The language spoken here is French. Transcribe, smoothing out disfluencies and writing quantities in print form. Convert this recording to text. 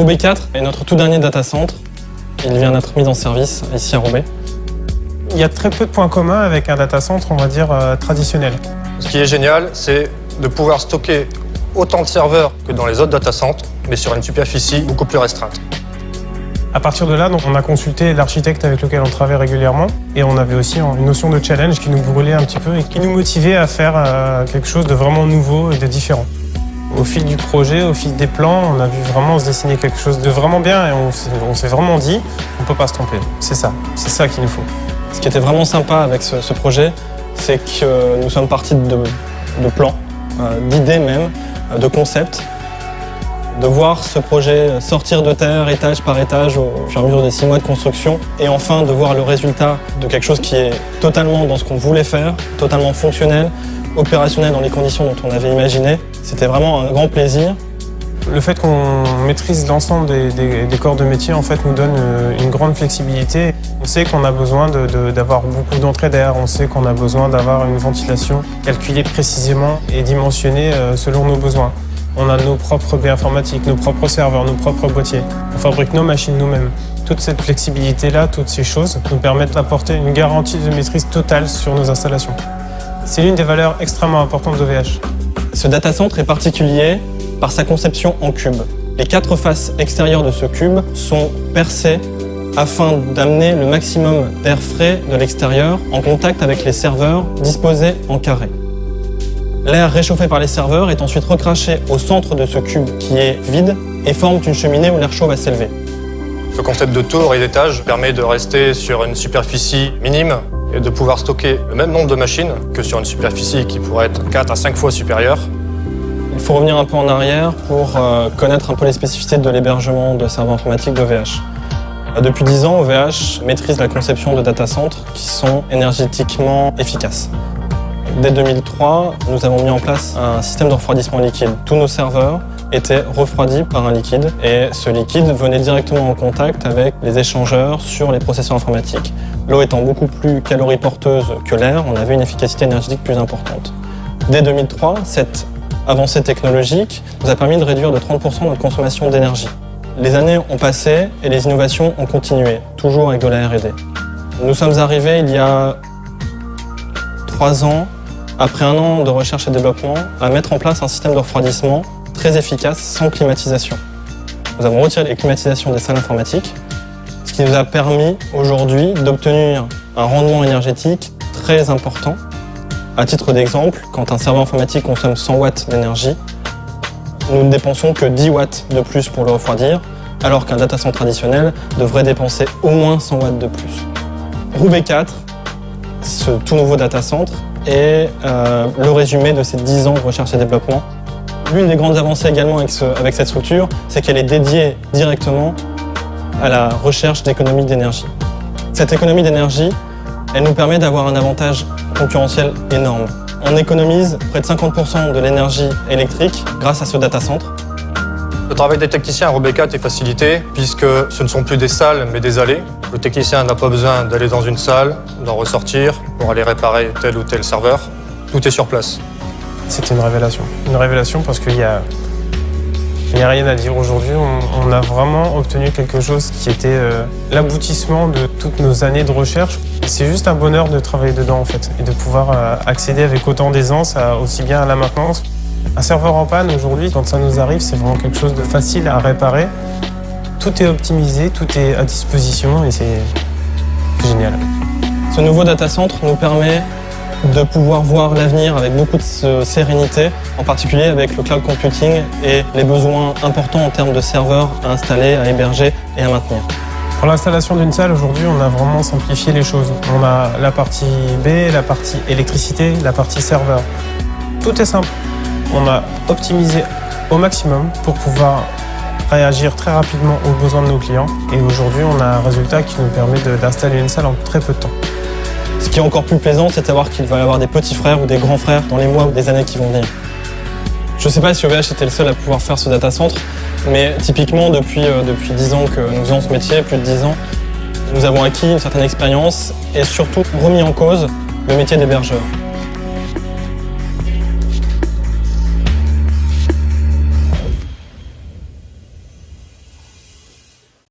Roubaix 4 est notre tout dernier data center. Il vient d'être mis en service ici à Roubaix. Il y a très peu de points communs avec un data center, on va dire, traditionnel. Ce qui est génial, c'est de pouvoir stocker autant de serveurs que dans les autres data centers, mais sur une superficie beaucoup plus restreinte. À partir de là, donc, on a consulté l'architecte avec lequel on travaille régulièrement et on avait aussi une notion de challenge qui nous brûlait un petit peu et qui nous motivait à faire quelque chose de vraiment nouveau et de différent. Au fil du projet, au fil des plans, on a vu vraiment se dessiner quelque chose de vraiment bien et on s'est vraiment dit on ne peut pas se tromper. C'est ça qu'il nous faut. Ce qui était vraiment sympa avec ce projet, c'est que nous sommes partis de plans, d'idées même, de concepts. De voir ce projet sortir de terre, étage par étage, au fur et à mesure des 6 mois de construction, et enfin de voir le résultat de quelque chose qui est totalement dans ce qu'on voulait faire, totalement fonctionnel, opérationnel dans les conditions dont on avait imaginé. C'était vraiment un grand plaisir. Le fait qu'on maîtrise l'ensemble des corps de métier en fait, nous donne une grande flexibilité. On sait qu'on a besoin d'avoir beaucoup d'entrées d'air, on sait qu'on a besoin d'avoir une ventilation calculée précisément et dimensionnée selon nos besoins. On a nos propres baies informatiques, nos propres serveurs, nos propres boîtiers. On fabrique nos machines nous-mêmes. Toute cette flexibilité-là, toutes ces choses nous permettent d'apporter une garantie de maîtrise totale sur nos installations. C'est l'une des valeurs extrêmement importantes d'OVH. Ce data center est particulier par sa conception en cube. Les 4 faces extérieures de ce cube sont percées afin d'amener le maximum d'air frais de l'extérieur en contact avec les serveurs disposés en carré. L'air réchauffé par les serveurs est ensuite recraché au centre de ce cube qui est vide et forme une cheminée où l'air chaud va s'élever. Ce concept de tour et d'étage permet de rester sur une superficie minime et de pouvoir stocker le même nombre de machines que sur une superficie qui pourrait être 4 à 5 fois supérieure. Il faut revenir un peu en arrière pour connaître un peu les spécificités de l'hébergement de serveurs informatiques d'OVH. Depuis 10 ans, OVH maîtrise la conception de data centers qui sont énergétiquement efficaces. Dès 2003, nous avons mis en place un système de refroidissement liquide. Tous nos serveurs étaient refroidis par un liquide et ce liquide venait directement en contact avec les échangeurs sur les processeurs informatiques. L'eau étant beaucoup plus caloriporteuse que l'air, on avait une efficacité énergétique plus importante. Dès 2003, cette avancée technologique nous a permis de réduire de 30% notre consommation d'énergie. Les années ont passé et les innovations ont continué, toujours avec de la R&D. Nous sommes arrivés il y a 3 ans, après 1 an de recherche et développement, à mettre en place un système de refroidissement très efficace sans climatisation. Nous avons retiré les climatisations des salles informatiques, ce qui nous a permis aujourd'hui d'obtenir un rendement énergétique très important. À titre d'exemple, quand un serveur informatique consomme 100 watts d'énergie, nous ne dépensons que 10 watts de plus pour le refroidir, alors qu'un data center traditionnel devrait dépenser au moins 100 watts de plus. Roubaix 4, ce tout nouveau data center, est le résumé de ces 10 ans de recherche et développement. L'une des grandes avancées également avec cette structure, c'est qu'elle est dédiée directement à la recherche d'économie d'énergie. Cette économie d'énergie, elle nous permet d'avoir un avantage concurrentiel énorme. On économise près de 50% de l'énergie électrique grâce à ce data center. Le travail des techniciens à Roubaix 4 est facilité puisque ce ne sont plus des salles mais des allées. Le technicien n'a pas besoin d'aller dans une salle, d'en ressortir pour aller réparer tel ou tel serveur. Tout est sur place. C'était une révélation. Une révélation parce qu'il n'y a rien à dire aujourd'hui. On a vraiment obtenu quelque chose qui était l'aboutissement de toutes nos années de recherche. C'est juste un bonheur de travailler dedans en fait et de pouvoir accéder avec autant d'aisance aussi bien à la maintenance. Un serveur en panne aujourd'hui, quand ça nous arrive, c'est vraiment quelque chose de facile à réparer. Tout est optimisé, tout est à disposition et c'est génial. Ce nouveau data center nous permet de pouvoir voir l'avenir avec beaucoup de sérénité, en particulier avec le cloud computing et les besoins importants en termes de serveurs à installer, à héberger et à maintenir. Pour l'installation d'une salle, aujourd'hui, on a vraiment simplifié les choses. On a la partie B, la partie électricité, la partie serveur. Tout est simple. On a optimisé au maximum pour pouvoir réagir très rapidement aux besoins de nos clients. Et aujourd'hui, on a un résultat qui nous permet d'installer une salle en très peu de temps. Ce qui est encore plus plaisant, c'est de savoir qu'il va y avoir des petits frères ou des grands frères dans les mois ou des années qui vont venir. Je ne sais pas si OVH était le seul à pouvoir faire ce data center, mais typiquement depuis 10 ans que nous faisons ce métier, plus de 10 ans, nous avons acquis une certaine expérience et surtout remis en cause le métier d'hébergeur.